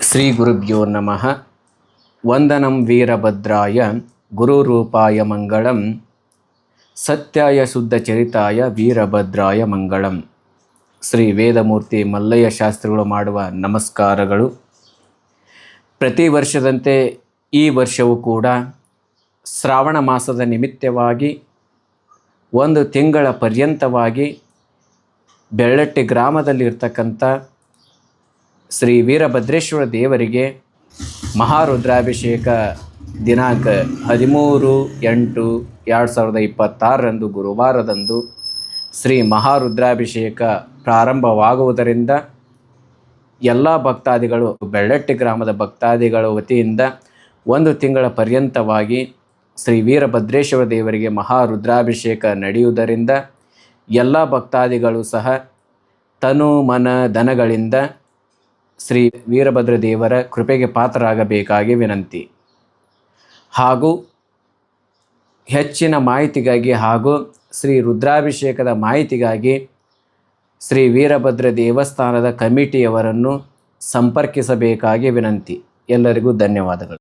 ಶ್ರೀ ಗುರುಭ್ಯೋ ನಮಃ. ವಂದನಂ ವೀರಭದ್ರಾಯ ಗುರುರೂಪಾಯ ಮಂಗಳಂ, ಸತ್ಯಾಯ ಶುದ್ಧಚರಿತಾಯ ವೀರಭದ್ರಾಯ ಮಂಗಳಂ. ಶ್ರೀ ವೇದಮೂರ್ತಿ ಮಲ್ಲಯ್ಯ ಶಾಸ್ತ್ರಿಗಳು ಮಾಡುವ ನಮಸ್ಕಾರಗಳು. ಪ್ರತಿ ವರ್ಷದಂತೆ ಈ ವರ್ಷವೂ ಕೂಡ ಶ್ರಾವಣ ಮಾಸದ ನಿಮಿತ್ತವಾಗಿ ಒಂದು ತಿಂಗಳ ಪರ್ಯಂತವಾಗಿ ಬೆಳ್ಳಟ್ಟಿ ಗ್ರಾಮದಲ್ಲಿರ್ತಕ್ಕಂಥ ಶ್ರೀ ವೀರಭದ್ರೇಶ್ವರ ದೇವರಿಗೆ ಮಹಾರುದ್ರಾಭಿಷೇಕ ದಿನಾಂಕ 13/8/2026 ಗುರುವಾರದಂದು ಶ್ರೀ ಮಹಾರುದ್ರಾಭಿಷೇಕ ಪ್ರಾರಂಭವಾಗುವುದರಿಂದ ಎಲ್ಲ ಭಕ್ತಾದಿಗಳು, ಬೆಳ್ಳಟ್ಟಿ ಗ್ರಾಮದ ಭಕ್ತಾದಿಗಳ ವತಿಯಿಂದ ಒಂದು ತಿಂಗಳ ಪರ್ಯಂತವಾಗಿ ಶ್ರೀ ವೀರಭದ್ರೇಶ್ವರ ದೇವರಿಗೆ ಮಹಾರುದ್ರಾಭಿಷೇಕ ನಡೆಯುವುದರಿಂದ ಎಲ್ಲ ಭಕ್ತಾದಿಗಳು ಸಹ ತನು ಮನ ಧನಗಳಿಂದ ಶ್ರೀ ವೀರಭದ್ರ ದೇವರ ಕೃಪೆಗೆ ಪಾತ್ರರಾಗಬೇಕಾಗಿ ವಿನಂತಿ. ಹಾಗೂ ಹೆಚ್ಚಿನ ಮಾಹಿತಿಗಾಗಿ ಹಾಗೂ ಶ್ರೀ ರುದ್ರಾಭಿಷೇಕದ ಮಾಹಿತಿಗಾಗಿ ಶ್ರೀ ವೀರಭದ್ರ ದೇವಸ್ಥಾನದ ಕಮಿಟಿಯವರನ್ನು ಸಂಪರ್ಕಿಸಬೇಕಾಗಿ ವಿನಂತಿ. ಎಲ್ಲರಿಗೂ ಧನ್ಯವಾದಗಳು.